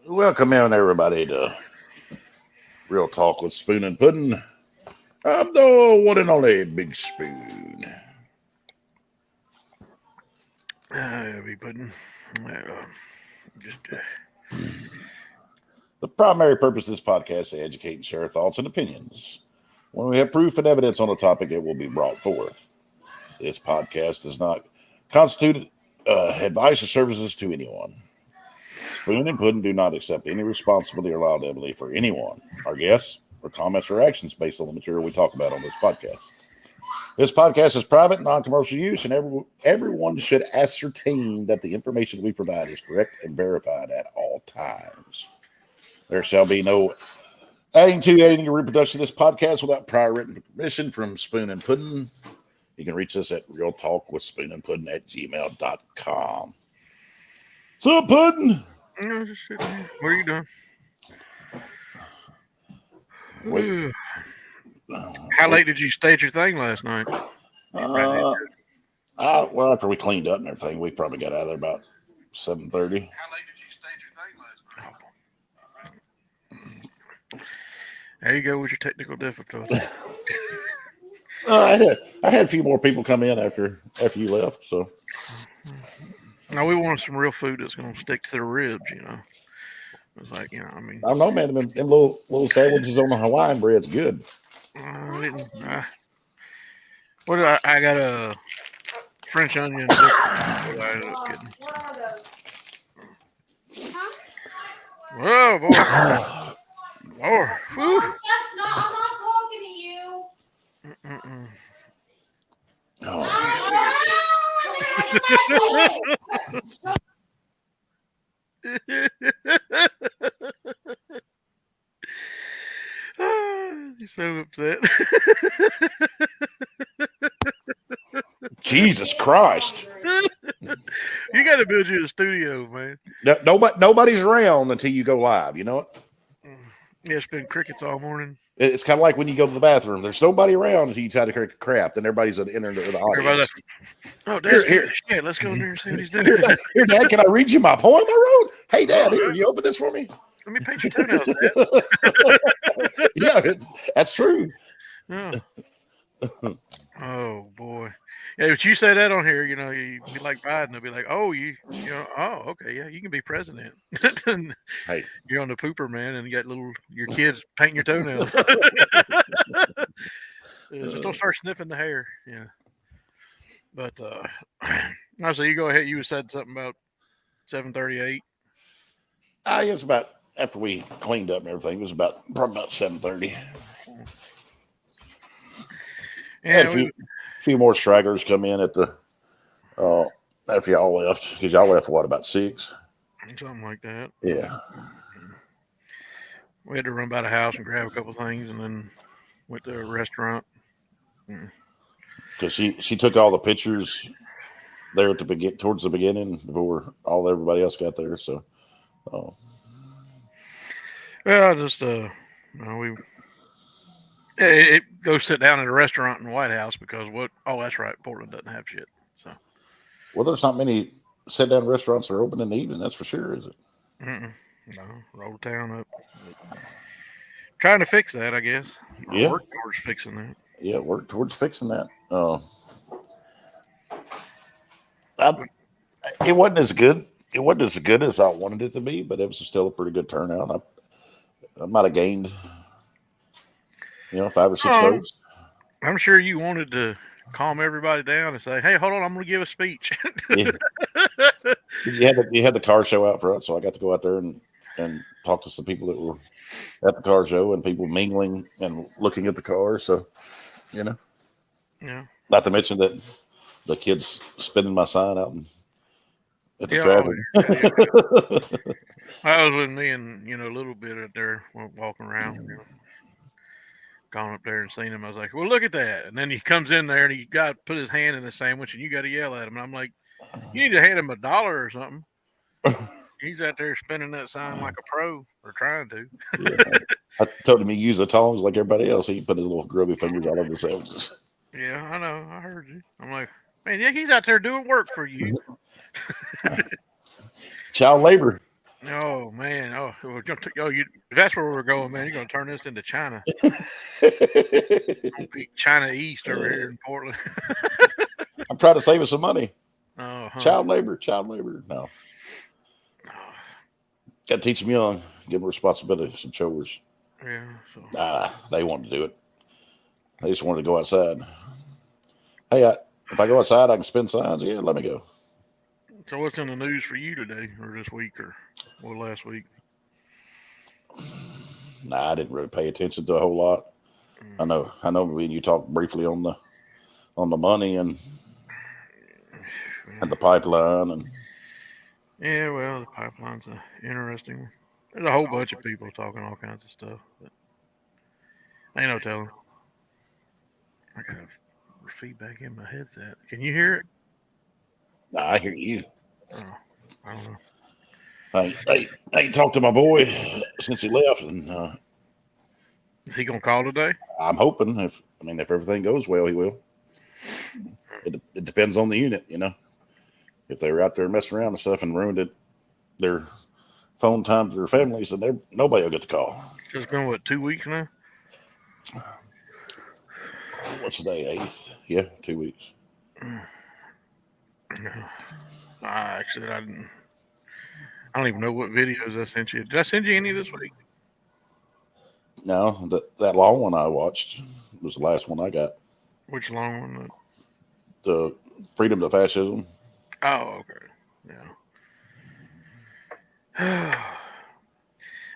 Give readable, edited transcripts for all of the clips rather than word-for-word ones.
Welcome in, everybody, to Real Talk with Spoon and Puddin. I'm the one and only Big Spoon. Big Puddin. The primary purpose of this podcast is to educate and share thoughts and opinions. When we have proof and evidence on a topic, it will be brought forth. This podcast does not constitute advice or services to anyone. Spoon and Puddin do not accept any responsibility or liability for anyone, our guests, or comments or actions based on the material we talk about on this podcast. This podcast is private, non-commercial use, and everyone should ascertain that the information we provide is correct and verified at all times. There shall be no adding or reproduction of this podcast without prior written permission from Spoon and Puddin. You can reach us at realtalkwithspoonandpuddin@gmail.com. What's up, Puddin? No, just sitting here. What are you doing? Wait. How late did you stay at your thing last night? Well, after we cleaned up and everything, we probably got out of there about 7:30. How late did you stay at your thing last night? There you go with your technical difficulties. I had a few more people come in after you left, so. No, we wanted some real food that's going to stick to the ribs, you know. It's like, I don't know, man. Them little sandwiches on the Hawaiian bread's good. I got a French onion. I ended up getting. Whoa, boy. Lord. Whew. I'm not talking to you. Oh. He's so upset. Jesus Christ. You got to build you a studio, man. Nobody's around until you go live, you know it? Yeah, it's been crickets all morning. It's kind of like when you go to the bathroom. There's nobody around until you try to create crap. Then everybody's at the end of the audience. Dad, shit, let's go in there and see what he's doing. Here, Dad, can I read you my poem I wrote? Hey, Dad, here, you open this for me? Let me paint your toenails, Dad. Yeah, that's true. Yeah. Oh, boy. Yeah, but you say that on here, you be like Biden. They'll be like, oh, okay, yeah, you can be president. Hey. You're on the pooper, man, and you got your kids painting your toenails. Just don't start sniffing the hair, yeah. But, so you go ahead, you said something about 7:38. It was about, after we cleaned up and everything, it was probably about 7:30. Yeah, a few more stragglers come in at the after y'all left, because y'all left about 6? Something like that. Yeah. We had to run by the house and grab a couple things, and then went to a restaurant. Because she took all the pictures there towards the beginning before everybody else got there. So, well, just it go sit down at a restaurant in the White House because that's right, Portland doesn't have shit. So, well, there's not many sit-down restaurants that are open in the evening. That's for sure, is it? No, roll the town up. Trying to fix that, I guess. Yeah. Work towards fixing that. Yeah, work towards fixing that. It wasn't as good. It wasn't as good as I wanted it to be, but it was still a pretty good turnout. I might have gained, 5 or 6 votes. I'm sure you wanted to calm everybody down and say, "Hey, hold on, I'm going to give a speech." Yeah. You had the car show out front, so I got to go out there and talk to some people that were at the car show and people mingling and looking at the car. So, Yeah. Not to mention that the kids spinning my sign out at the traffic. I was with me and a little bit out there walking around. Gone up there and seen him. I was like, "Well, look at that!" And then he comes in there and he got to put his hand in the sandwich, and you got to yell at him. And I'm like, "You need to hand him $1 or something." He's out there spinning that sign like a pro, or trying to. Yeah. I told him he used the tongs like everybody else. He put his little grubby fingers all over the sandwiches. Yeah, I know. I heard you. I'm like, Man, yeah, he's out there doing work for you. Child labor. Oh man, if that's where we're going, man. You're gonna turn this into China. China East over here in Portland. I'm trying to save us some money. Oh, huh. Child labor. No. Got to teach them young. Give them responsibility, some chores. Yeah. So. They want to do it. They just wanted to go outside. Hey, if I go outside, I can spin signs. Yeah, let me go. So what's in the news for you today, or this week, or last week? Nah, I didn't really pay attention to a whole lot. I know. When you talked briefly on the money and the pipeline and. Yeah, well, the pipeline's an interesting one. There's a whole bunch of people talking all kinds of stuff, but ain't no telling. I got feedback in my headset. Can you hear it? Nah, I hear you. Oh, I don't know. I ain't talked to my boy since he left, and is he gonna call today? I'm hoping if everything goes well, he will. It depends on the unit, If they were out there messing around and stuff and ruined their phone time to their families, then nobody will get the call. It's been what, 2 weeks now? What's the day? 8th? Yeah, 2 weeks. Actually, I don't even know what videos I sent you. Did I send you any this week? No, that long one I watched was the last one I got. Which long one? The Freedom to Fascism. Oh, okay. Yeah.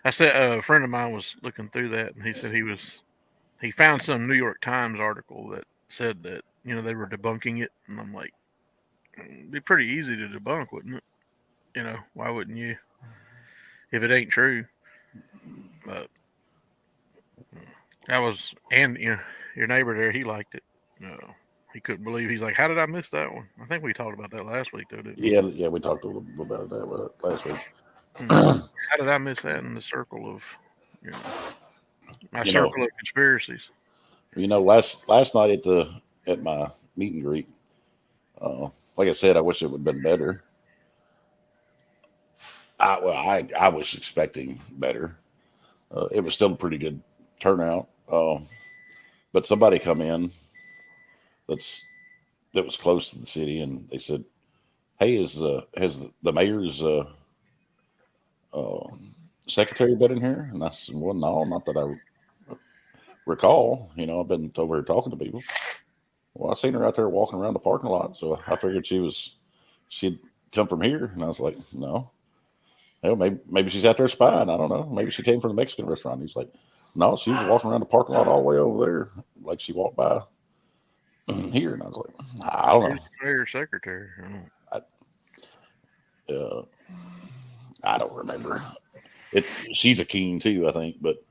I said a friend of mine was looking through that, and he said he found some New York Times article that said that they were debunking it, and I'm like, it'd be pretty easy to debunk, wouldn't it? Why wouldn't you? If it ain't true. But and your neighbor there, he liked it. He couldn't believe. He's like, how did I miss that one? I think we talked about that last week, though, didn't we? Yeah, we talked a little bit about that last week. How did I miss that in the circle of my circle of conspiracies? Last night at my meet and greet, like I said, I wish it would have been better. I was expecting better. It was still a pretty good turnout, but somebody come in that was close to the city, and they said, "Hey, has the mayor's secretary been in here?" And I said, "Well, no, not that I recall. I've been over here talking to people." Well, I seen her out there walking around the parking lot, so I figured she'd come from here, and I was like, "No." Hell, maybe she's out there spying. I don't know. Maybe she came from the Mexican restaurant. He's like, "No, she was walking around the parking lot all the way over there, like she walked by here." And I was like, "I don't know." Mayor secretary. I don't remember. She's a keen too, I think, but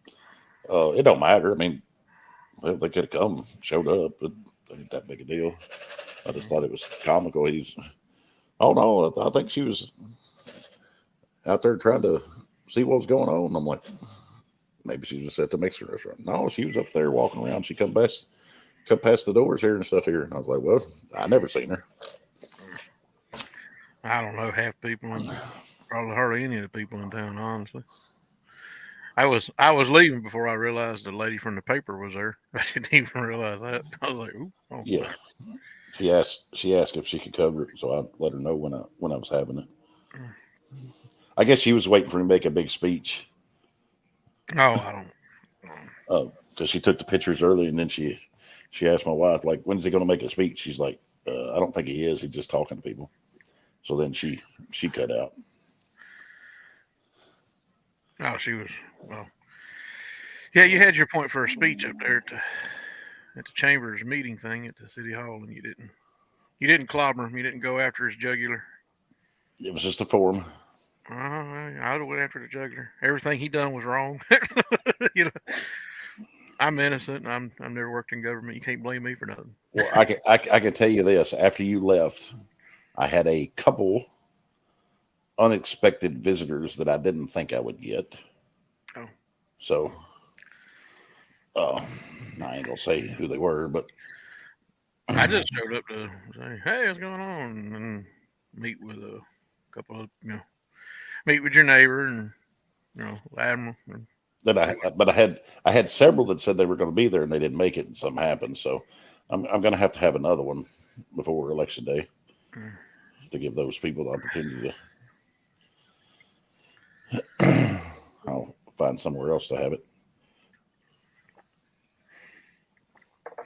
it don't matter. I mean, well, they could have showed up, but it ain't that big a deal. I just thought it was comical. Oh no, I think she was out there trying to see what was going on. And I'm like, maybe she was just at the Mexican restaurant. No, she was up there walking around. She come past the doors here and stuff here. And I was like, well, I never seen her. I don't know half people, probably hardly any of the people in town, honestly. I was leaving before I realized the lady from the paper was there. I didn't even realize that. I was like, "Ooh, oh, yeah." She asked if she could cover it, so I let her know when I was having it. I guess she was waiting for him to make a big speech. Oh, I don't. Because she took the pictures early, and then she asked my wife, like, when's he going to make a speech? She's like, I don't think he is. He's just talking to people. So then she cut out. Oh, she was, well, yeah, you had your point for a speech up there at the Chambers meeting thing at the City Hall, and you didn't clobber him. You didn't go after his jugular. It was just a form. I would have went after the jugular. Everything he done was wrong. I'm innocent. I've never worked in government. You can't blame me for nothing. Well, I can tell you this. After you left, I had a couple unexpected visitors that I didn't think I would get. Oh. So, I ain't gonna say who they were, but I just showed up to say, "Hey, what's going on?" and meet with a couple of meet with your neighbor and Admiral. And, But I had several that said they were going to be there and they didn't make it, and something happened. So I'm going to have another one before election day to give those people the opportunity to. I'll find somewhere else to have it.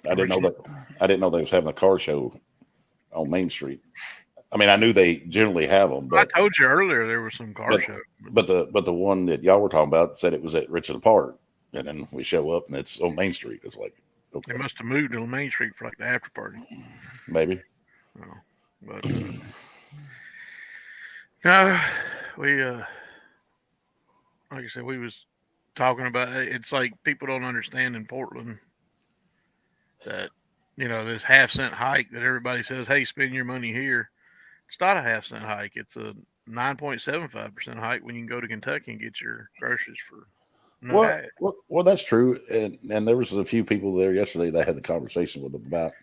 I didn't know they was having a car show on Main Street. I mean, I knew they generally have them, but I told you earlier there was some car show. But the one that y'all were talking about said it was at Richland Park, and then we show up and it's on Main Street. It's like, okay, They must have moved to Main Street for like the after party. maybe. But no, we like I said, we was talking about it. It's like people don't understand in Portland that this half-cent hike that everybody says, "Hey, spend your money here." It's not a half-cent hike. It's a 9.75% hike when you can go to Kentucky and get your groceries for no gas. Well, that's true. And there was a few people there yesterday that had the conversation with them about,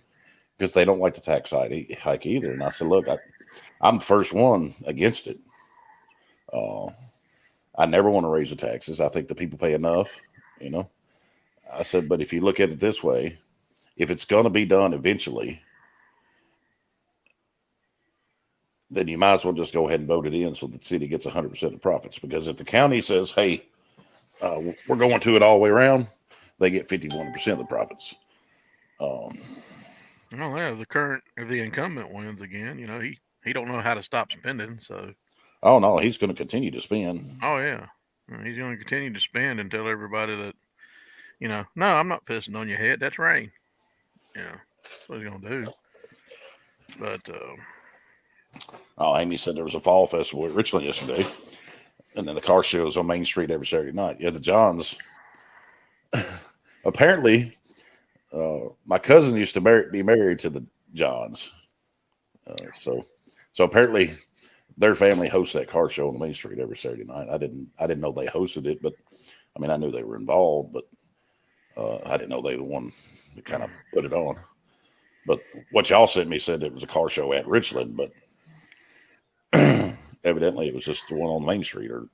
because they don't like the tax hike either. And I said, look, I'm the first one against it. I never want to raise the taxes. I think the people pay enough, I said, but if you look at it this way, if it's going to be done eventually, then you might as well just go ahead and vote it in so the city gets 100% of the profits. Because if the county says, hey, we're going to it all the way around, they get 51% of the profits. If the incumbent wins again, he don't know how to stop spending. So, oh no, he's going to continue to spend. Oh yeah, he's going to continue to spend and tell everybody that, no, I'm not pissing on your head. That's rain. That's what he's going to do. But Amy said there was a fall festival at Richland yesterday, and then the car shows on Main Street every Saturday night. Yeah, the Johns. Apparently, my cousin used to be married to the Johns, so apparently their family hosts that car show on Main Street every Saturday night. I didn't know they hosted it, but I mean I knew they were involved, but I didn't know they were the one to kind of put it on. But what y'all sent me said it was a car show at Richland, but evidently it was just the one on Main Street, or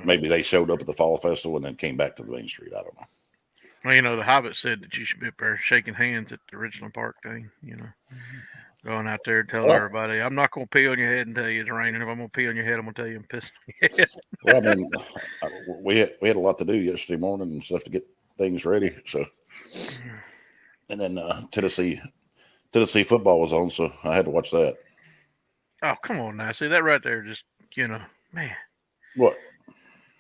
maybe they showed up at the fall festival and then came back to the Main Street. I don't know. Well, the Hobbit said that you should be up there shaking hands at the Richland Park thing, going out there and telling everybody, I'm not going to pee on your head and tell you it's raining. If I'm going to pee on your head, I'm going to tell you I'm pissing on your head. Well, I mean, we had a lot to do yesterday morning and stuff to get things ready. So, and then Tennessee football was on, so I had to watch that. Oh, come on now. See, that right there just, man. What?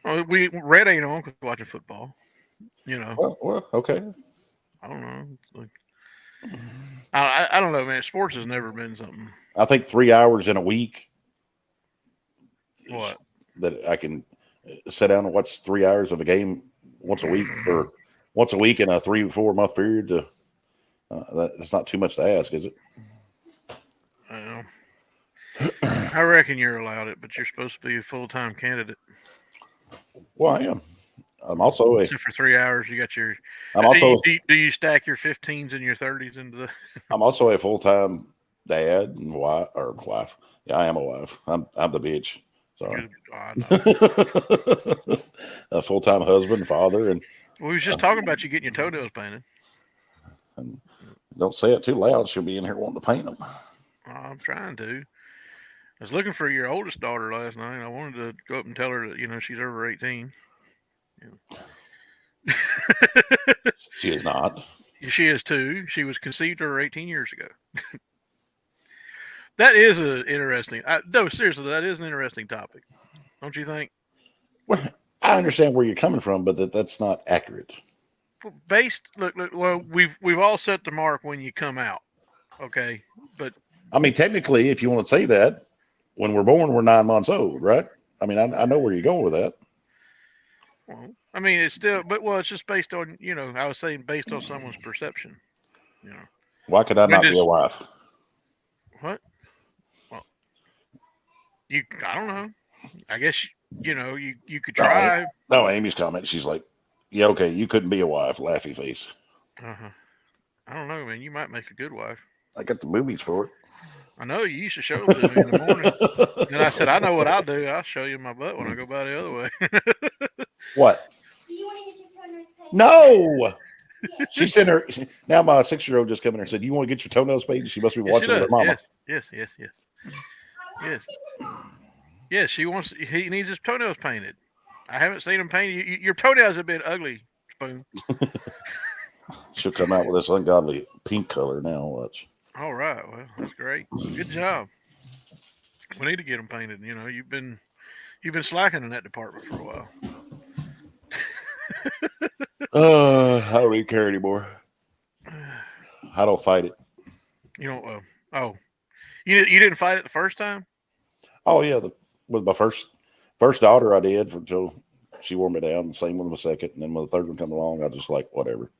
Well, Red ain't on because we're watching football. Well, okay. I don't know. I don't know, man. Sports has never been something. I think 3 hours in a week. What? That I can sit down and watch 3 hours of a game once a week in a 3 or 4 month period. That's not too much to ask, is it? I reckon you're allowed it, but you're supposed to be a full-time candidate. Well, I am. I'm also for 3 hours. You got your. Do you stack your 15s and your 30s into the? I'm also a full-time dad and wife. Yeah, I am a wife. I'm the bitch. Sorry. A full-time husband, father, and we was just talking about you getting your toenails painted. And don't say it too loud. She'll be in here wanting to paint them. I'm trying to. I was looking for your oldest daughter last night. I wanted to go up and tell her that she's over 18. She is not. She is too. She was conceived over 18 years ago. That is an interesting. No, seriously, that is an interesting topic, don't you think? Well, I understand where you're coming from, but that's not accurate. Look. Well, we've all set the mark when you come out, okay? But I mean, technically, if you want to say that, when we're born, we're 9 months old, right? I mean, I know where you're going with that. Well, I mean, it's still, it's just based on, I was saying based on someone's perception. Why could I not be a wife? What? Well, I don't know. I guess, you could try. No, Amy's comment. She's like, yeah, okay, you couldn't be a wife. Laughy face. Uh-huh. I don't know, man. You might make a good wife. I got the boobies for it. I know you used to show them to me in the morning. And I said, I know what I'll do. I'll show you my butt when I go by the other way. What? Do you want to get your toenails painted? No. Yeah. She sent her. Now my 6-year-old just come in and said, "You want to get your toenails painted?" She must be Yes, she watching with her does. mama. Yes. Yes, she wants. He needs his toenails painted. I haven't seen him painted. Your toenails have been ugly, Spoon. She'll come out with this ungodly pink color now. Watch. All right. Well, that's great. Good job. We need to get them painted. You know, you've been slacking in that department for a while. I don't even care anymore. I don't fight it. You know. You didn't fight it the first time. Oh yeah, with my first daughter, I did until she wore me down. Same with my second, and then when the third one come along, I just like whatever.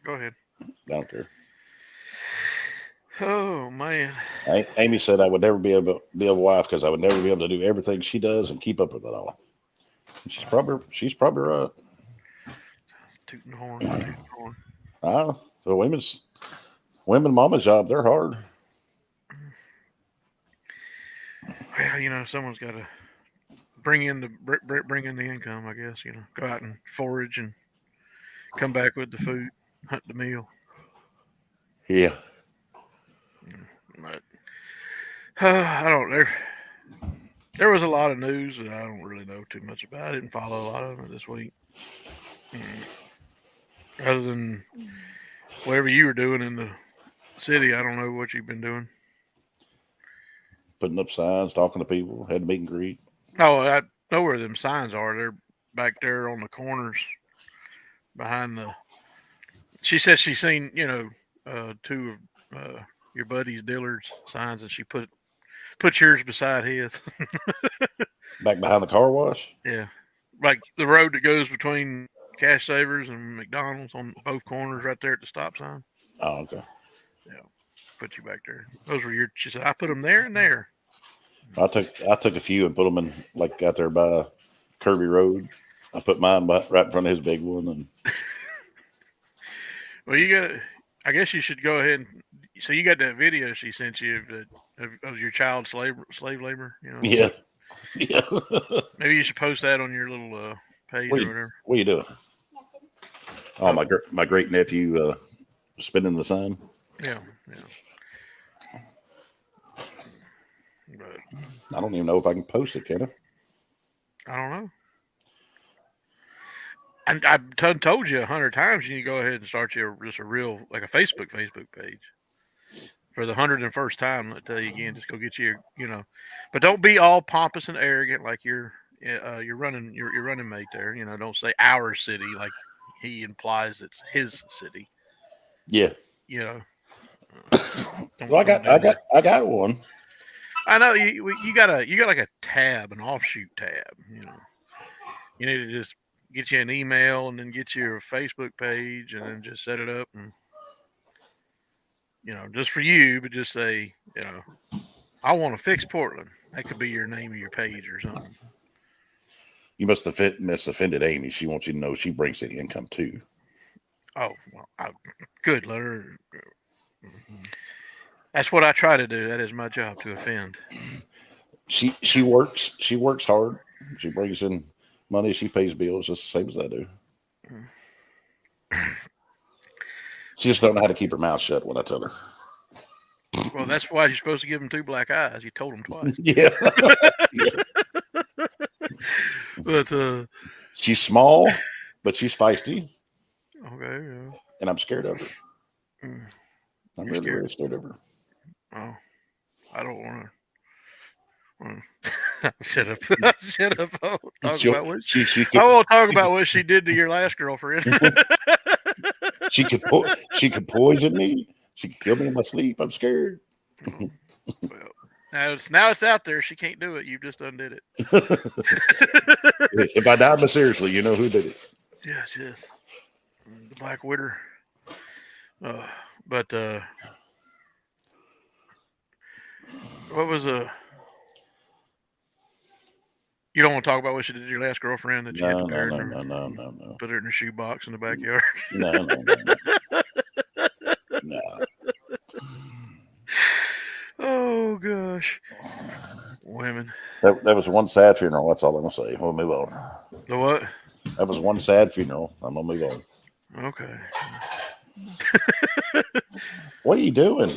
Go ahead. I don't care. Oh man. Amy said I would never be able to be a wife because I would never be able to do everything she does and keep up with it all. And she's probably right. Tooting the horn. The women mama's job, they're hard. Well, you know, someone's got to bring in the income, I guess. You know, go out and forage and come back with the food, hunt the meal. Yeah. But I don't. There was a lot of news that I don't really know too much about. I didn't follow a lot of it this week. Other than whatever you were doing in the city, I don't know what you've been doing. Putting up signs, talking to people, had a meet and greet. Oh, I know where them signs are. They're back there on the corners behind the. She said she seen, you know, two of your buddy's Dillard's signs, and she put yours beside his. Back behind the car wash? Yeah. Like the road that goes between Cash Savers and McDonald's on both corners right there at the stop sign. Oh, okay. Yeah. Put you back there. Those were your, she said, I put them there and there. I took a few and put them in, like, out there by Kirby Road. I put mine right in front of his big one. And well, I guess you should go ahead and, so you got that video she sent you of your child slave labor, you know? Yeah. Yeah. Maybe you should post that on your little page or whatever. What are you doing? Oh, my great nephew spinning the sign. Yeah. But I don't even know if I can post it, can I? I don't know. And I've told you 100 times you need to go ahead and start just a real, like a Facebook page. For the 101st time, I'll tell you again, just go get you know, but don't be all pompous and arrogant like you're running mate there. You know, don't say our city like he implies it's his city. Yeah. You know. So I got one. I know you got like a tab, an offshoot tab. You know, you need to just get you an email and then get your Facebook page and then just set it up and, you know, just for you, but just say, you know, I want to fix Portland. That could be your name of your page or something. You must have offended Amy. She wants you to know she brings in income too. Oh, well, good. Let her. That's what I try to do. That is my job, to offend. She works hard. She brings in money. She pays bills just the same as I do. She just don't know how to keep her mouth shut when I tell her. Well, that's why you're supposed to give them 2 black eyes. You told them twice. Yeah. Yeah. But she's small, but she's feisty. Okay. Yeah. And I'm scared of her. I'm really scared of her. Oh, I don't want to. Shut up! Shut up! I won't talk about what she did to your last girlfriend. She could poison me. She could kill me in my sleep. I'm scared. Well, now it's out there. She can't do it. You just undid it. If I die mysteriously, you know who did it. Yes. The Black Widow. But what was you don't want to talk about what she did to your last girlfriend that you had to marry her? No. Put her in a shoebox in the backyard. No. Gosh, women. That was one sad funeral. That's all I'm gonna say. We'll move on. The what? That was one sad funeral. I'm gonna move on. Okay. What are you doing?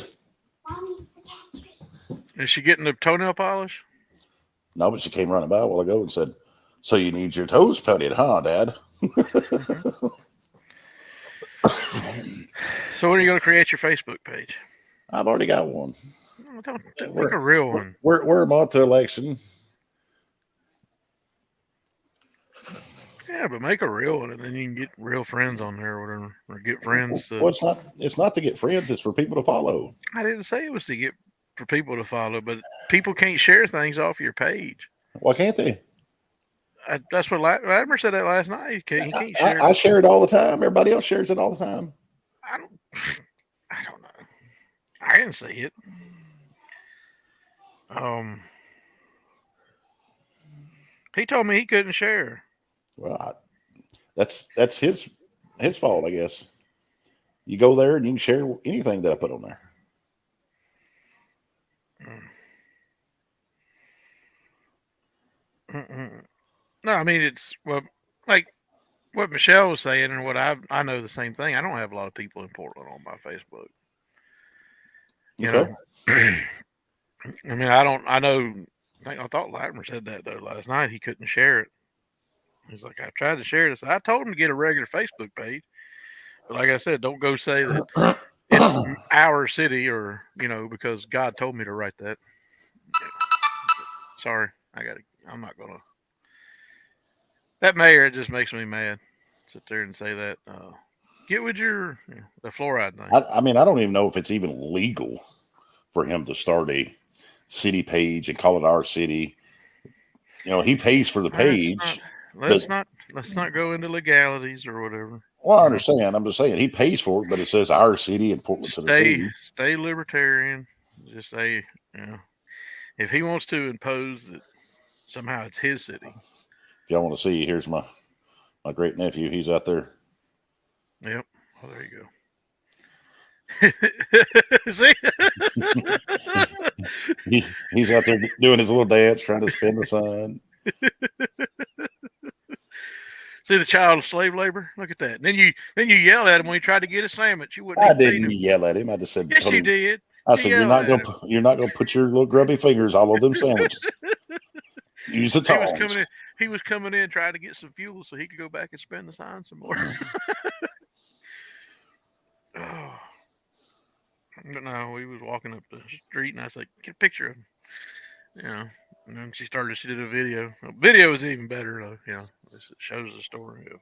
Mommy, it's a cat tree. Is she getting the toenail polish? No, but she came running by a while ago and said, "So you need your toes painted, huh, Dad?" Mm-hmm. So when are you going to create your Facebook page? I've already got one. No, don't make a real one. We're a month to election. Yeah, but make a real one, and then you can get real friends on there or whatever, or get friends to. Well, it's not to get friends. It's for people to follow. I didn't say it was to get for people to follow, but people can't share things off your page. Why can't they? That's what Latimer said that last night. He can't share. I share it all the time. Everybody else shares it all the time. I don't know. I didn't see it. He told me he couldn't share. Well, that's his fault, I guess. You go there and you can share anything that I put on there. No, I mean it's like what Michelle was saying, and what I know the same thing. I don't have a lot of people in Portland on my Facebook. You know, I mean, I know. I thought Latimer said that though last night. He couldn't share it. He's like, I tried to share this. I told him to get a regular Facebook page, but like I said, don't go say that it's our city or because God told me to write that. Sorry, I'm not gonna. That mayor, it just makes me mad. Sit there and say that. Get with the fluoride thing. I mean, I don't even know if it's even legal for him to start a city page and call it our city. He pays for the page. Let's not go into legalities or whatever. Well, I understand. I'm just saying he pays for it, but it says our city in Portland, Tennessee. Stay libertarian. Just say, if he wants to impose that somehow it's his city. If y'all want to see, here's my great nephew. He's out there. Yep. Oh, there you go. See? He's out there doing his little dance, trying to spin the sign. See the child slave labor? Look at that. And then you yelled at him when he tried to get a sandwich. You wouldn't. I didn't yell at him. I just said, yes, you did. I said, you're not gonna put your little grubby fingers all over them sandwiches. Use the tongs. He was coming in trying to get some fuel so he could go back and spin the sign some more. Oh. But no, we was walking up the street and I said, get a picture of him. And then she did a video. The video is even better though, it shows the story of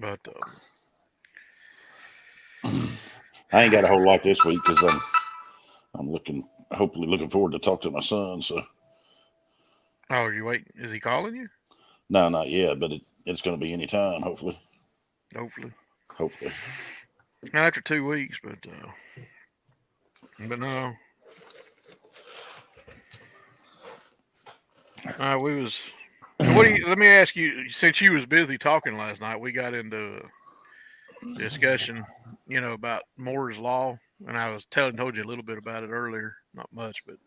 but I ain't got a whole lot this week because I'm hopefully looking forward to talk to my son. So are you waiting? Is he calling you? No, not yet, but it's going to be any time, hopefully. Hopefully. After 2 weeks, but no. Let me ask you, since you was busy talking last night, we got into a discussion, about Moore's Law, and I was told you a little bit about it earlier, not much, but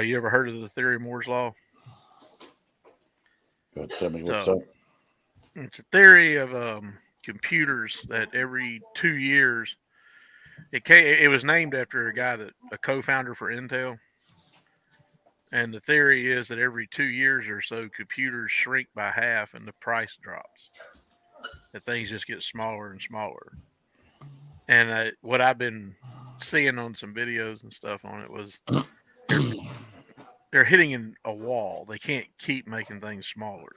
you ever heard of the theory of Moore's Law? Go ahead, tell me what's up. It's a theory of computers that every 2 years, it was named after a co-founder for Intel. And the theory is that every 2 years or so, computers shrink by half and the price drops. That things just get smaller and smaller. And what I've been seeing on some videos and stuff on it was they're hitting a wall. They can't keep making things smaller.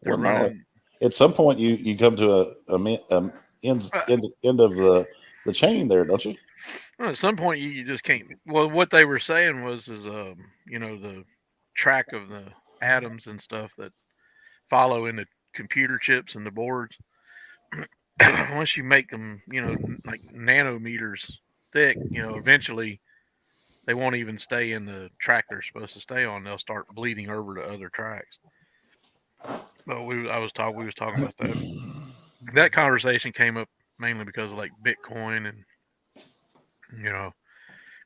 They're running. At some point, you come to a end of the chain there, don't you? Well, at some point, you just can't. Well, what they were saying is the track of the atoms and stuff that follow in the computer chips and the boards. Once you make them, like nanometers thick, eventually they won't even stay in the track they're supposed to stay on. They'll start bleeding over to other tracks. But we was talking about that. That conversation came up mainly because of like Bitcoin you know,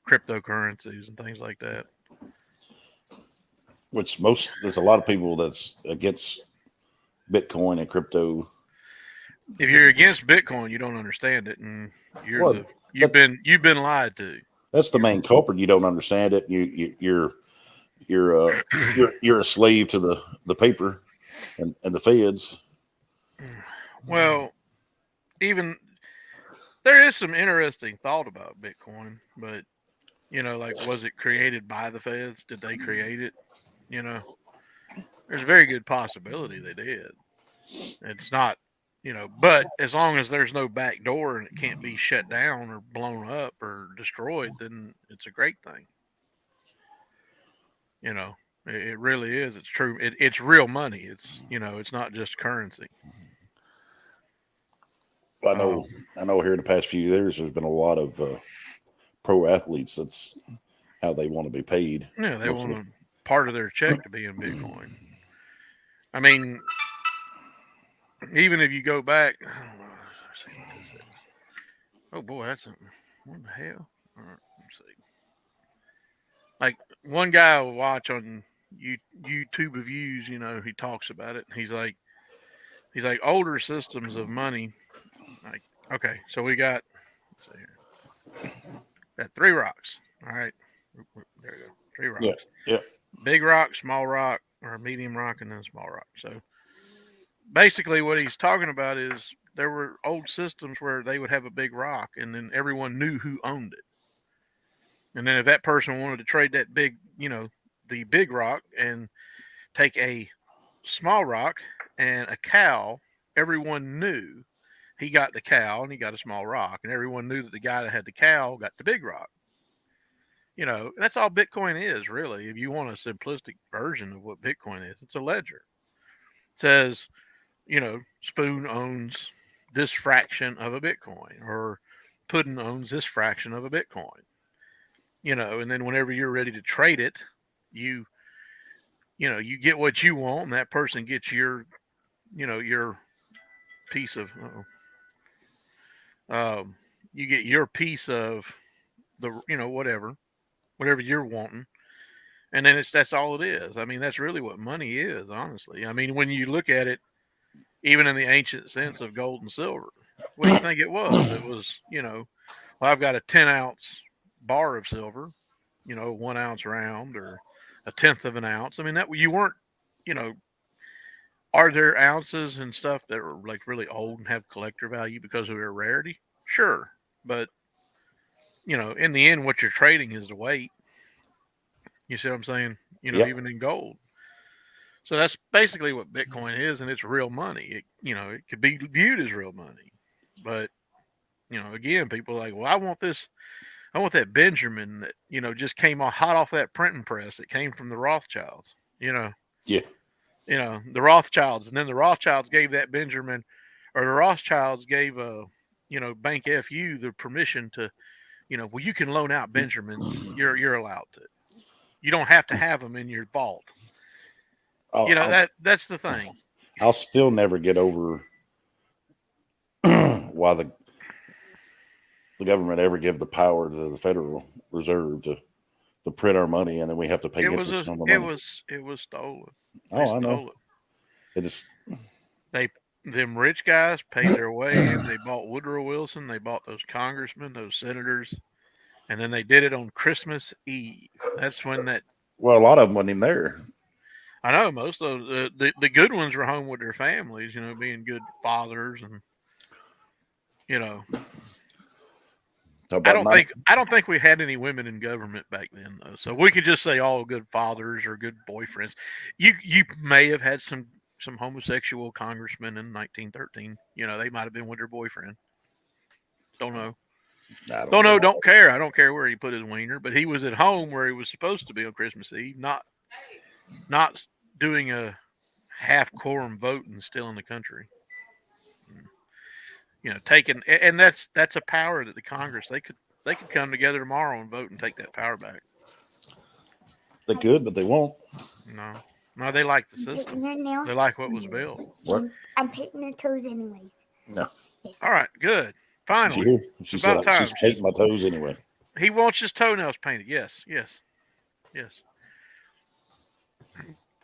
cryptocurrencies and things like that. Which there's a lot of people that's against Bitcoin and crypto. If you're against Bitcoin, you don't understand it, and Well, you've been lied to. That's the main culprit. You don't understand it. You're a slave to the paper and the feds. Well, even there is some interesting thought about Bitcoin, but like, was it created by the feds? Did they create it? There's a very good possibility they did. It's not, but as long as there's no back door and it can't be shut down or blown up or destroyed, then it's a great thing. It really is. It's true. It's real money. It's not just currency. I know here in the past few years, there's been a lot of pro athletes. That's how they want to be paid. Yeah, they want part of their check to be in Bitcoin. I mean, even if you go back, oh boy, that's what the hell? All right, let's see. Like one guy I watch on YouTube reviews, he talks about it. He's like older systems of money. Like, okay, so we got, let's see here, got 3 rocks. All right, there you go, 3 rocks. Yeah. Big rock, small rock, or medium rock, and then small rock. So basically, what he's talking about is there were old systems where they would have a big rock, and then everyone knew who owned it. And then if that person wanted to trade that big, the big rock and take a small rock and a cow, everyone knew he got the cow and he got a small rock, and everyone knew that the guy that had the cow got the big rock. That's all Bitcoin is, really. If you want a simplistic version of what Bitcoin is, it's a ledger. It says, Spoon owns this fraction of a Bitcoin, or Puddin owns this fraction of a Bitcoin. And then whenever you're ready to trade it, you get what you want, and that person gets your piece of, you get your piece of the, whatever you're wanting. And then that's all it is. I mean, that's really what money is, honestly. I mean, when you look at it, even in the ancient sense of gold and silver, what do you think it was? It was, well, I've got a 10-ounce bar of silver, 1 ounce round, or a 1/10 of an ounce. I mean, that you weren't, are there ounces and stuff that are like really old and have collector value because of their rarity? Sure. But, in the end, what you're trading is the weight. You see what I'm saying? Yep. Even in gold. So that's basically what Bitcoin is, and it's real money. It could be viewed as real money. But, again, people are like, well, I want that Benjamin that, just came hot off that printing press that came from the Rothschilds, Yeah. The Rothschilds. And then the Rothschilds gave that Benjamin, or the Rothschilds gave, Bank FU the permission to, well, you can loan out Benjamins. You're allowed to. You don't have to have them in your vault. That's the thing. I'll still never get over why the government ever give the power to the Federal Reserve to print our money, and then we have to pay interest on the money. It was stolen. I know. It is. Them rich guys paid their way in. They bought Woodrow Wilson. They bought those congressmen, those senators, and then they did it on Christmas Eve. That's when that. Well, a lot of them wasn't even there. I know most of the good ones were home with their families, being good fathers, and I don't think we had any women in government back then, though. So we could just say all good fathers or good boyfriends. You may have had some homosexual congressmen in 1913. They might have been with their boyfriend. Don't know. Don't know. Don't care. I don't care where he put his wiener, but he was at home where he was supposed to be on Christmas Eve, not doing a half quorum vote and still in the country. Taking, and that's a power that the Congress they could come together tomorrow and vote and take that power back. They could, but they won't. No, they like the system. They like what was built. What? I'm painting her toes anyways. No. Yes. All right, good. Finally, She said she's painting my toes anyway. He wants his toenails painted. Yes.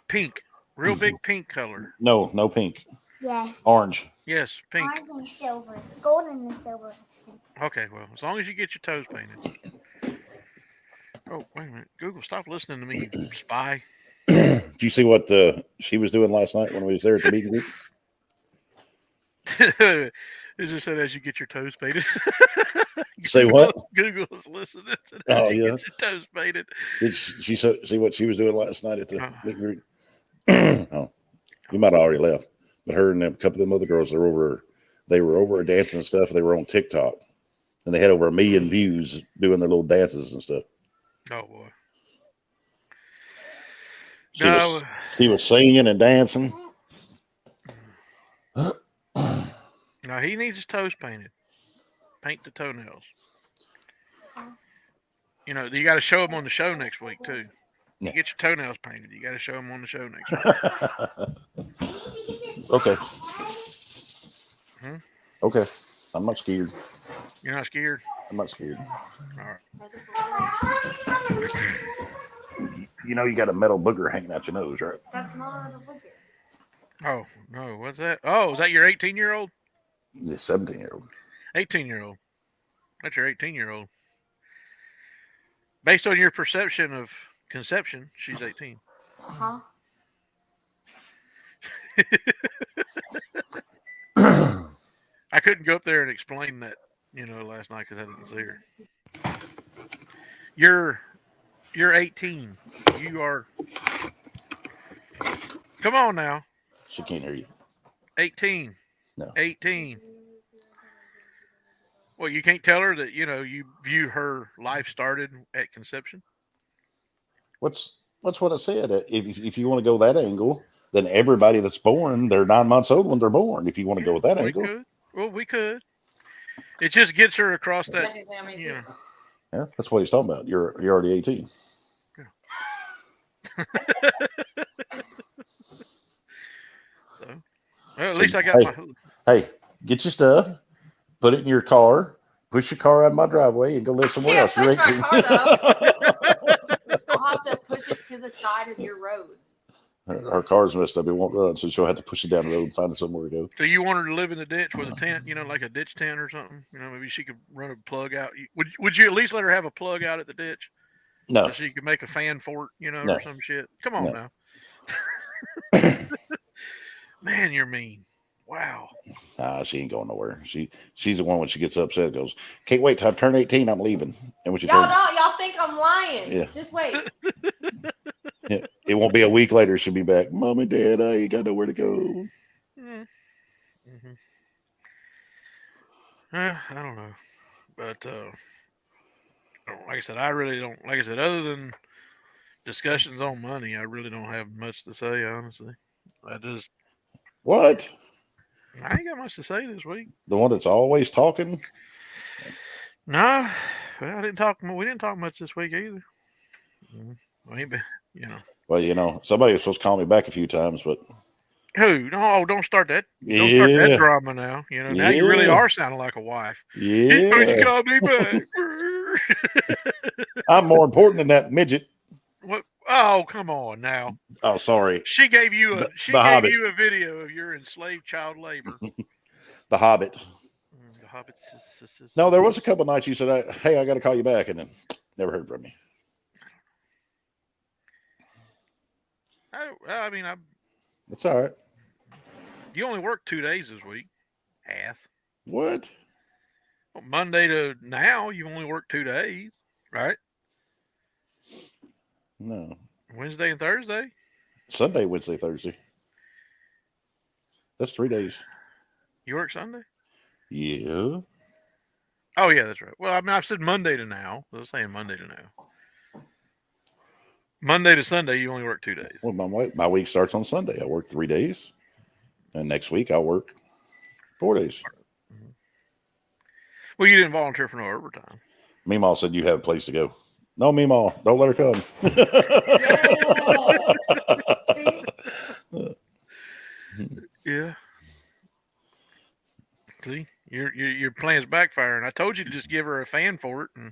Pink. Real big pink color. No pink. Yes. Orange. Yes, pink. Orange and silver. Golden and silver. Okay, well, as long as you get your toes painted. Oh, wait a minute. Google, stop listening to me, you spy. Did you see what she was doing last night when we was there at the meet and greet? It just said as you get your toes painted. Say what? Google is listening. As Oh, you yeah. get your toes painted. Did she see what she was doing last night at the meet and greet? Oh, you might have already left. But her and a couple of them other girls, they were over dancing and stuff. They were on TikTok. And they had over 1 million views doing their little dances and stuff. Oh, boy. She was singing and dancing. No, he needs his toes painted. Paint the toenails. You know, you got to show him on the show next week, too. You get your toenails painted. You got to show him on the show next week. Okay. Hmm? Okay. I'm not scared. You're not scared? I'm not scared. All right. You know you got a metal booger hanging out your nose, right? That's not a booger. Oh, no. What's that? Oh, is that your 18-year-old? The 17-year-old. 18-year-old. That's your 18-year-old. Based on your perception of conception, she's 18. Huh? I couldn't go up there and explain that, last night because I didn't see her. You're 18. You are. Come on now. She can't hear you. 18. No. 18. Well, you can't tell her that, you view her life started at conception? What's what I said. If you want to go that angle, then everybody that's born, they're 9 months old when they're born. If you want to go with that angle. We could. It just gets her across that. Yeah, that's what he's talking about. You're already 18. Yeah. So, well, at least I got my. Hey, get your stuff, put it in your car, push your car out of my driveway, and go live somewhere else. You're 18. I'll have to push it to the side of your road. Her car's messed up. It won't run, so she'll have to push it down the road and find somewhere to go. So you want her to live in the ditch with a tent, like a ditch tent or something? Maybe she could run a plug out. Would you at least let her have a plug out at the ditch? No. So she could make a fan fort, No. or some shit. Come on now. Man, you're mean. Wow. She ain't going nowhere. She's the one when she gets upset goes, can't wait till I turn 18, I'm leaving. And when she Y'all think I'm lying. Yeah. Just wait. Yeah. It won't be a week later she'll be back. Mom and Dad, I ain't got nowhere to go. Mm-hmm. I don't know. But like I said, I really don't, like I said, other than discussions on money, I really don't have much to say, honestly. What? I ain't got much to say this week. The one that's always talking? No, well, we didn't talk much this week either. Maybe, Well, somebody was supposed to call me back a few times, but who? No, don't start that. Don't start that drama now. Now you really are sounding like a wife. Yeah. You call me back. I'm more important than that midget. What? Oh, come on now. Oh, sorry. She gave you a Hobbit. you a video of your enslaved child labor. The Hobbit. The Hobbit. No, there was a couple nights you said, "Hey, I got to call you back," and then never heard from you. It's all right. You only worked 2 days this week, ass. What? Well, Monday to now, you only worked 2 days, right? No. Wednesday and Thursday. Sunday, Wednesday, Thursday. That's 3 days. You work Sunday? Yeah. Oh, yeah, that's right. Well, I've said Monday to now. I was saying Monday to now. Monday to Sunday, you only work 2 days. Well, my week starts on Sunday. I work 3 days. And next week, I'll work 4 days. Mm-hmm. Well, you didn't volunteer for no overtime. Meemaw said you have a place to go. No, Meemaw, don't let her come. See? Yeah. See, your plan's backfiring. I told you to just give her a fan for it, and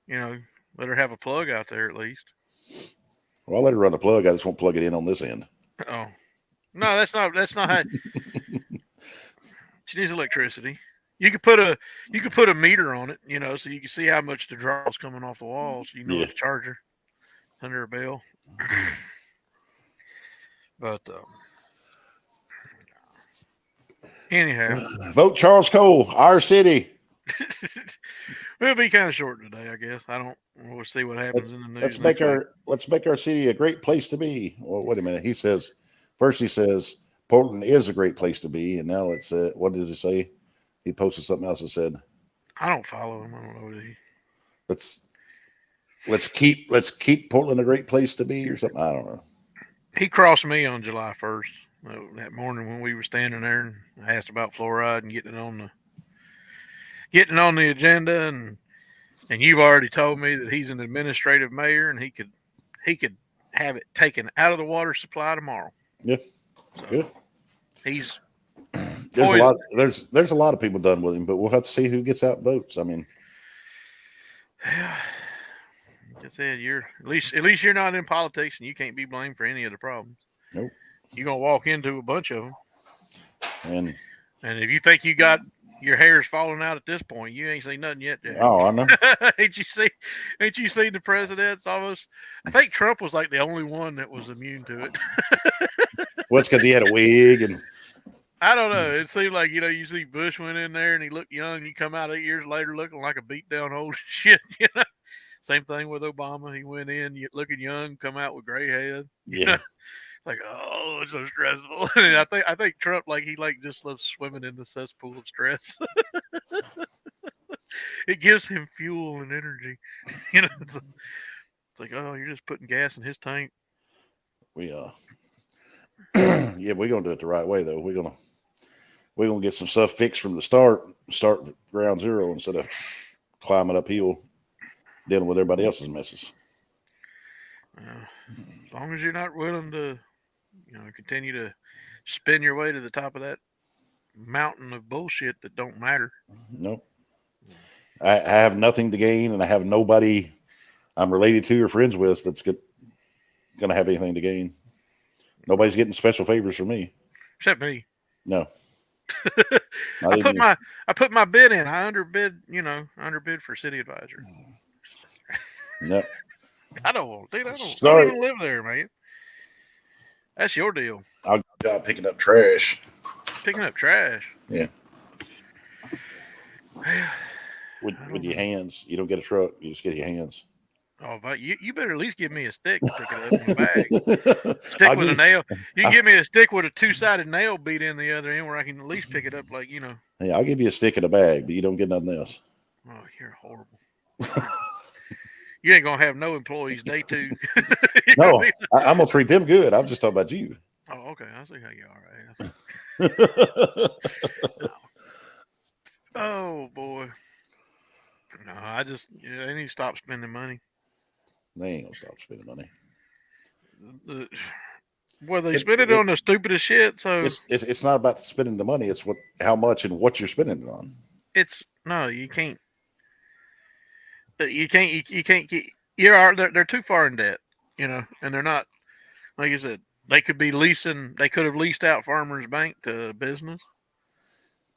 You know, let her have a plug out there at least. Well, I'll let her run the plug. I just won't plug it in on this end. Oh, no, that's not how. She needs electricity. You could put a meter on it, you know, so you can see how much the draw is coming off the wall, so you know Yeah. it's a charger under a bill. But anyhow, Vote Charles Cole, our city. it'll be kind of short today, I guess. We'll see what happens in the news. Let's make our city a great place to be. Well, wait a minute. He says Portland is a great place to be, and now it's what did he say? He posted something else that said, I don't follow him. I don't know what he. let's keep Portland a great place to be or something. I don't know. He crossed me on July 1st that morning when we were standing there, and I asked about fluoride and getting on the agenda, and you've already told me that he's an administrative mayor and he could have it taken out of the water supply tomorrow. Yeah, good. He's there's a lot of people done with him, but we'll have to see who gets out and votes. I mean, like I said, you're at least you're not in politics and you can't be blamed for any of the problems. Nope. You're gonna walk into a bunch of them, and if you think you got your hair's falling out at this point, you ain't seen nothing yet. oh, I know. Ain't you seen the presidents almost? I think Trump was like the only one that was immune to it. Well, it's because he had a wig and. I don't know. It seemed like, you see Bush went in there and he looked young. He come out 8 years later looking like a beat down old shit. Same thing with Obama. He went in looking young, come out with gray head. Yeah. Like, oh, it's so stressful. And I think Trump, he just loves swimming in the cesspool of stress. It gives him fuel and energy. It's like, oh, you're just putting gas in his tank. Yeah, we're gonna do it the right way though. We're gonna get some stuff fixed from the start ground zero instead of climbing uphill, dealing with everybody else's messes. As long as you're not willing to, continue to spin your way to the top of that mountain of bullshit that don't matter. Nope. I have nothing to gain, and I have nobody I'm related to or friends with that's going to have anything to gain. Nobody's getting special favors from me. Except me. No. I put my bid in. I underbid for city advisor. No. I don't want, dude. I don't even live there, man. That's your deal. I'll job picking up trash. Picking up trash. Yeah. With your hands. You don't get a truck. You just get your hands. Oh, but you better at least give me a stick to pick it up in the bag. Stick with a nail. You can give me a stick with a 2-sided nail beat in the other end where I can at least pick it up Yeah, I'll give you a stick in a bag, but you don't get nothing else. Oh, you're horrible. You ain't going to have no employees day 2. No, I'm going to treat them good. I'm just talking about you. Oh, okay. I see how you are. Right? Oh, boy. No, they need to stop spending money. They ain't gonna stop spending money. Well, they spend it on the stupidest shit. So it's not about spending the money. It's how much and what you're spending it on. You can't. You can't get. They're too far in debt, and they're not. Like I said, they could be leasing. They could have leased out Farmers Bank to a business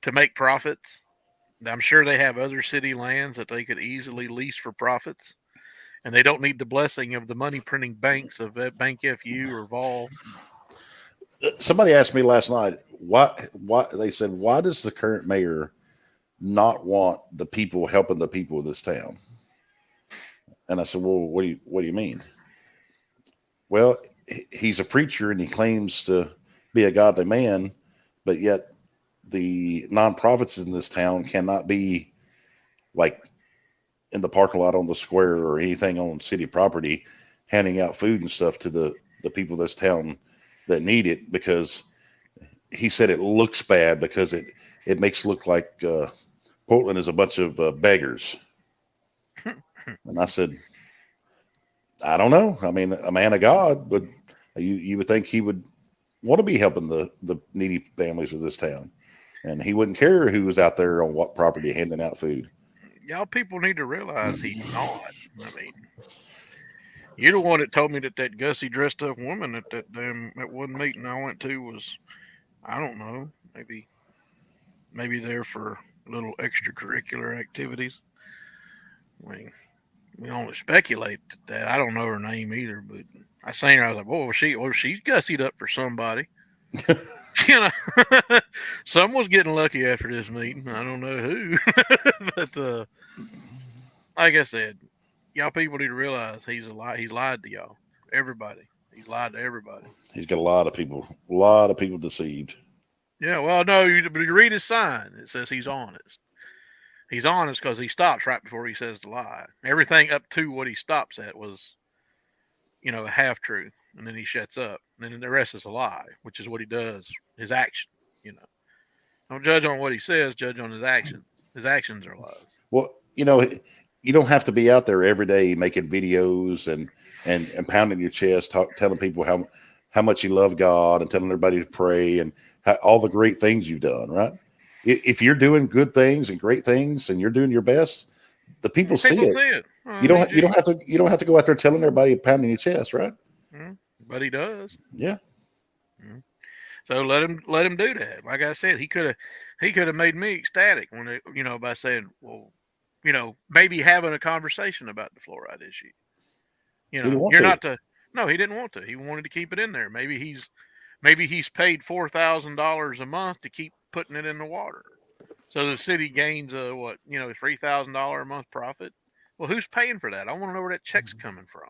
to make profits. I'm sure they have other city lands that they could easily lease for profits, and they don't need the blessing of the money printing banks of Bank FU or Vol. Somebody asked me last night why they said, why does the current mayor not want the people helping the people of this town? And I said, well, what do you mean? Well, he's a preacher and he claims to be a godly man, but yet the nonprofits in this town cannot be like in the parking lot on the square or anything on city property handing out food and stuff to the people of this town that need it, because he said it looks bad because it makes it look like Portland is a bunch of beggars. And I said, I don't know. I mean, a man of God, but you would think he would want to be helping the needy families of this town. And he wouldn't care who was out there on what property handing out food. y'all people need to realize he's not. I mean, you're the one that told me that Gussie dressed up woman at that one meeting I went to was, I don't know, maybe there for little extracurricular activities. I mean, we only speculate that. I don't know her name either, but I seen her. I was like, "Boy, she's gussied up for somebody." You know, someone's getting lucky after this meeting. I don't know who, but like I said, y'all people need to realize he's a lie. He's lied to y'all, everybody. He's lied to everybody. He's got a lot of people deceived. Yeah, well, no, you read his sign. It says he's honest. He's honest because he stops right before he says the lie. Everything up to what he stops at was, a half truth, and then he shuts up, and then the rest is a lie, which is what he does. His action, don't judge on what he says, judge on his actions. His actions are lies. Well, you don't have to be out there every day making videos and pounding your chest, telling people how much you love God and telling everybody to pray and all the great things you've done, right? If you're doing good things and great things and you're doing your best, the people see it. Well, you don't have to go out there telling everybody pounding your chest, right? But he does. Yeah. So let him do that. Like I said, he could have made me ecstatic when by saying, well, maybe having a conversation about the fluoride issue. No, he didn't want to. He wanted to keep it in there. Maybe he's paid $4,000 a month to keep putting it in the water. So the city gains $3,000 a month profit. Well, who's paying for that? I want to know where that check's coming from.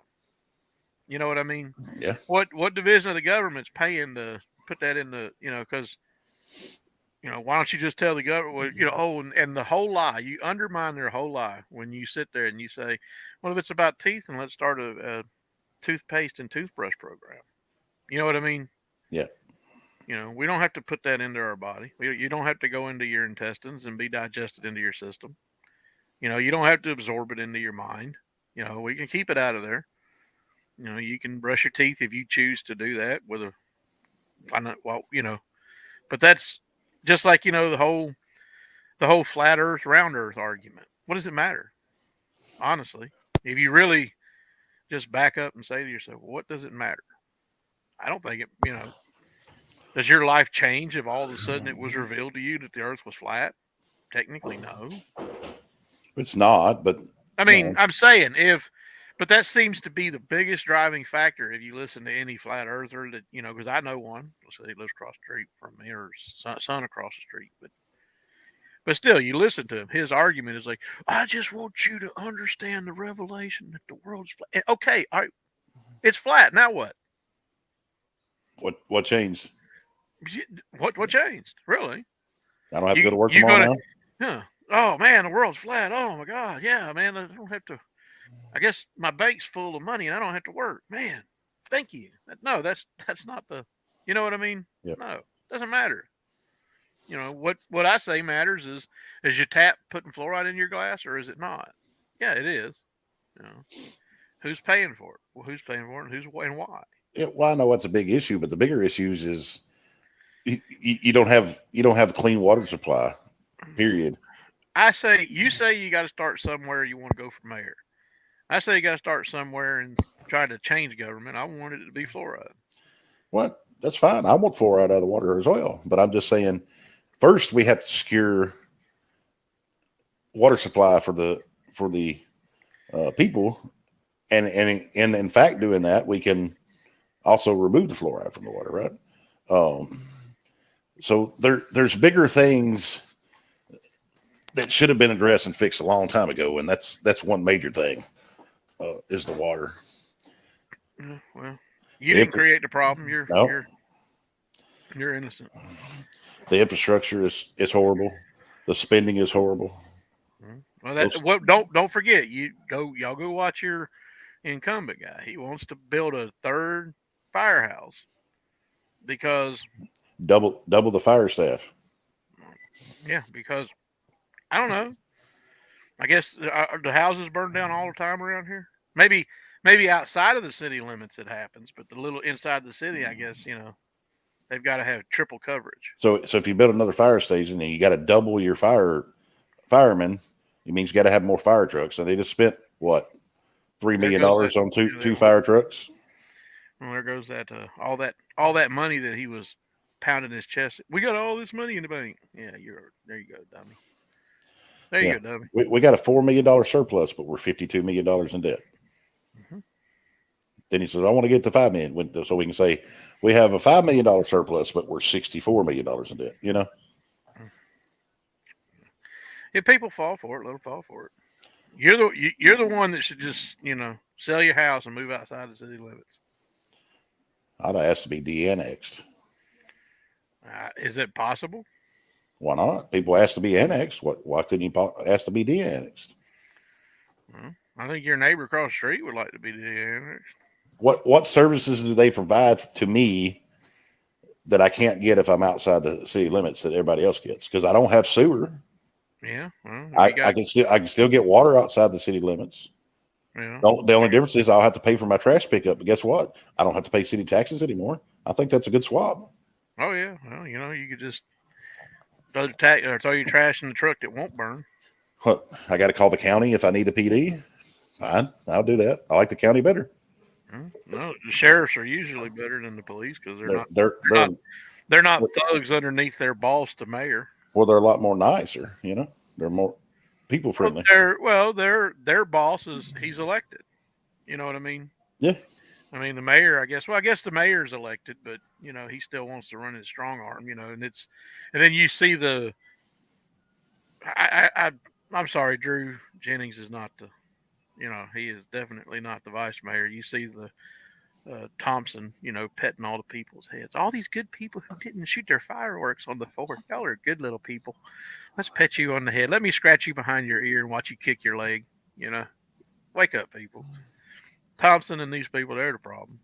You know what I mean? Yeah. What division of the government's paying to put that in the, because, why don't you just tell the government, and the whole lie, you undermine their whole lie when you sit there and you say, well, if it's about teeth, and let's start a toothpaste and toothbrush program. You know what I mean? Yeah. We don't have to put that into our body. You don't have to go into your intestines and be digested into your system. You don't have to absorb it into your mind. We can keep it out of there. You can brush your teeth if you choose to do that with but that's just like, the whole flat earth, round earth argument. What does it matter? Honestly, if you really just back up and say to yourself, well, what does it matter? I don't think it, does your life change if all of a sudden it was revealed to you that the earth was flat? Technically, no. It's not, but I mean, I'm saying but that seems to be the biggest driving factor if you listen to any flat earther that, because I know one, let's say he lives across the street from me or son across the street, but still, you listen to him. His argument is like, I just want you to understand the revelation that the world's flat. Okay, all right, it's flat. Now what? What changed? What changed? Really? I don't have to go to work tomorrow now? Yeah. Oh man, the world's flat. Oh my God. Yeah, man. I don't have to. I guess my bank's full of money and I don't have to work. Man, thank you. No, that's not the. You know what I mean? Yep. No, doesn't matter. What I say matters is your tap putting fluoride in your glass or is it not? Yeah, it is. Who's paying for it? Well, who's paying for it and why? Yeah, well, I know that's a big issue, but the bigger issues is you don't have clean water supply. Period. You say you got to start somewhere. You want to go for mayor. I say you got to start somewhere and try to change government. I wanted it to be fluoride. Well, that's fine. I want fluoride out of the water as well, but I'm just saying, first we have to secure water supply for the people, and in fact, doing that, we can also remove the fluoride from the water, right? So there's bigger things that should have been addressed and fixed a long time ago, and that's one major thing is the water. Well, you didn't create the problem. You're innocent. The infrastructure is horrible. The spending is horrible. Well, don't forget. Y'all go watch your incumbent guy. He wants to build a third firehouse because double the fire staff. Yeah, because I don't know. I guess the houses burn down all the time around here. Maybe outside of the city limits it happens, but the little inside the city, I guess they've got to have triple coverage. So if you build another fire station and you got to double your firemen, It means you got to have more fire trucks. And they just spent what, $3 million on two fire trucks. Well, there goes that all that money that he was pounding his chest. We got all this money in the bank. Yeah, there you go, dummy. There you go, dummy. We got a $4 million surplus, but we're $52 million in debt. Mm-hmm. Then he says, I want to get to $5 million. So we can say we have a $5 million surplus, but we're $64 million in debt, you know? If people fall for it, let them fall for it. You're the one that should just, sell your house and move outside the city limits. I'd ask to be de-annexed. Is it possible? Why not? People ask to be annexed. Why couldn't you ask to be de-annexed? Well, I think your neighbor across the street would like to be de-annexed. What services do they provide to me that I can't get if I'm outside the city limits that everybody else gets? Because I don't have sewer. Yeah, well, I can still get water outside the city limits. Yeah. The only difference is I'll have to pay for my trash pickup. But guess what? I don't have to pay city taxes anymore. I think that's a good swap. Oh yeah. Well, you could just throw your trash in the truck that won't burn. What? I got to call the county if I need a PD. Fine, I'll do that. I like the county better. No, the sheriffs are usually better than the police because they're not thugs underneath their boss, the mayor. Well, they're a lot more nicer. They're more people friendly. Their boss he's elected. You know what I mean? Yeah. I mean the mayor. I guess the mayor's elected, but he still wants to run his strong arm. And then you see the. I'm sorry, Drew Jennings is not the. He is definitely not the vice mayor. You see the Thompson, petting all the people's heads. All these good people who didn't shoot their fireworks on the 4th. Y'all are good little people. Let's pet you on the head. Let me scratch you behind your ear and watch you kick your leg. Wake up, people. Thompson and these people, they're the problem.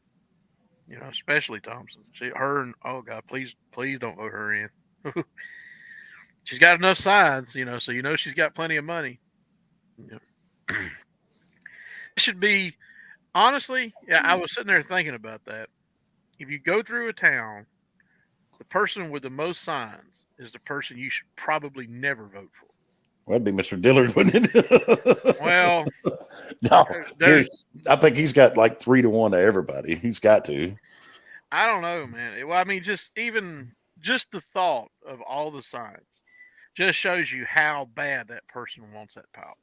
Especially Thompson. Oh God, please don't vote her in. She's got enough signs, so she's got plenty of money. It should be. Honestly, yeah, I was sitting there thinking about that. If you go through a town, the person with the most signs is the person you should probably never vote for. Well, that'd be Mr. Dillard, wouldn't it? Well, no, I think he's got like 3-1 to everybody. He's got to. I don't know, man. Well, I mean, just the thought of all the signs just shows you how bad that person wants that power.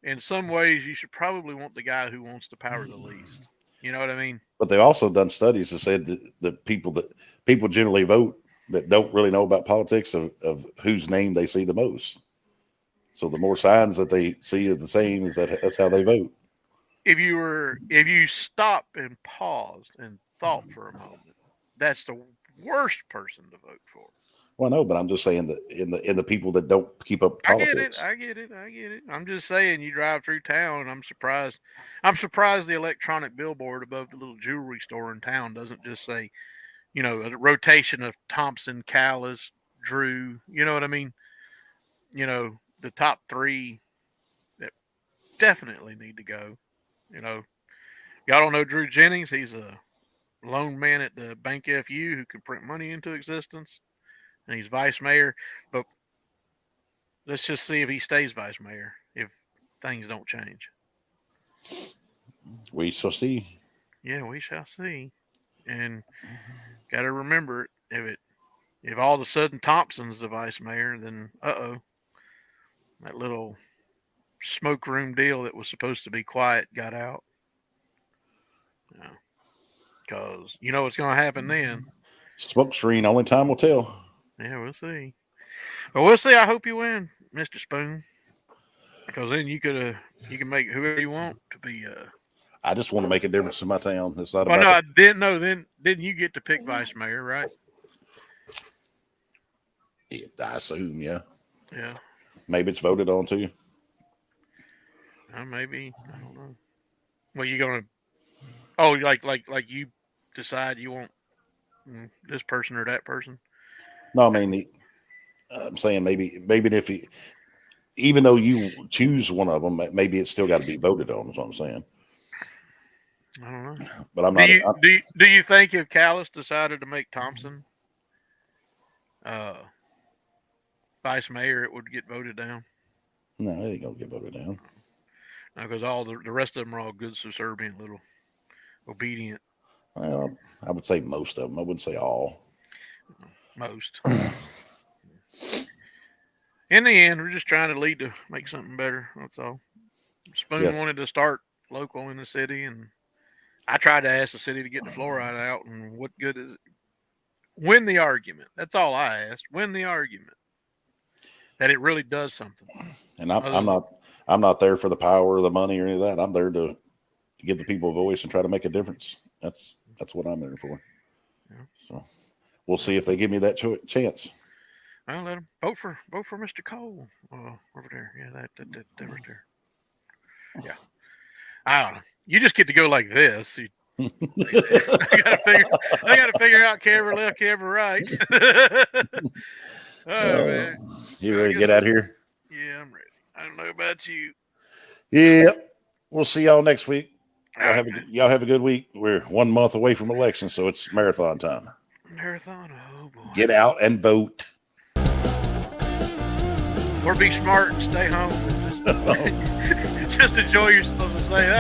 In some ways, you should probably want the guy who wants the power the least. You know what I mean? But they've also done studies that said that people generally vote that don't really know about politics of whose name they see the most. So the more signs that they see is the same, that's how they vote. If you stop and paused and thought for a moment, that's the worst person to vote for. Well, no, but I'm just saying that in the people that don't keep up politics. I get it. I'm just saying you drive through town and I'm surprised the electronic billboard above the little jewelry store in town doesn't just say, a rotation of Thompson, Callis, Drew, you know what I mean? The top 3 that definitely need to go. Y'all don't know Drew Jennings. He's a lone man at the Bank FU who can print money into existence. And he's vice mayor, but let's just see if he stays vice mayor if things don't change. We shall see. Yeah, we shall see. And got to remember, if all of a sudden Thompson's the vice mayor, then that little smoke room deal that was supposed to be quiet got out. Because you know what's going to happen then. Smoke screen, only time will tell. Yeah, we'll see. But we'll see. I hope you win, Mr. Spoon. Because then you can make whoever you want to be. I just want to make a difference in my town. It's not well, about. No, I didn't know. Then didn't you get to pick vice mayor, right? Yeah, I assume, yeah. Yeah. Maybe it's voted on too. Maybe, I don't know. Well, you gonna? Oh, like you decide you want this person or that person? No, I mean, I'm saying maybe if even though you choose one of them, maybe it's still got to be voted on. Is what I'm saying. I don't know. But I'm not. Do you think if Callis decided to make Thompson vice mayor, it would get voted down? No, it ain't gonna get voted down. Because all the rest of them are all good, subservient, little obedient. Well, I would say most of them. I wouldn't say all. Most. In the end, we're just trying to lead to make something better. That's all. Spoon Yes. wanted to start local in the city, and I tried to ask the city to get the fluoride out. And what good is it? Win the argument. That's all I asked. Win the argument that it really does something. And I'm not there for the power or the money or any of that. I'm there to give the people a voice and try to make a difference. That's what I'm there for. Yeah. So we'll see if they give me that chance. Well, let them vote for Mr. Cole over there. Yeah, that right there. Yeah, I don't know. You just get to go like this. They gotta figure out camera left, camera right. Man. You ready to get out of here? Yeah, I'm ready. I don't know about you. Yeah. We'll see y'all next week. All right, Y'all have a good week. We're 1 month away from election, so it's marathon time. marathon. Oh boy. Get out and vote. Or be smart and stay home. Just enjoy yourself and say that.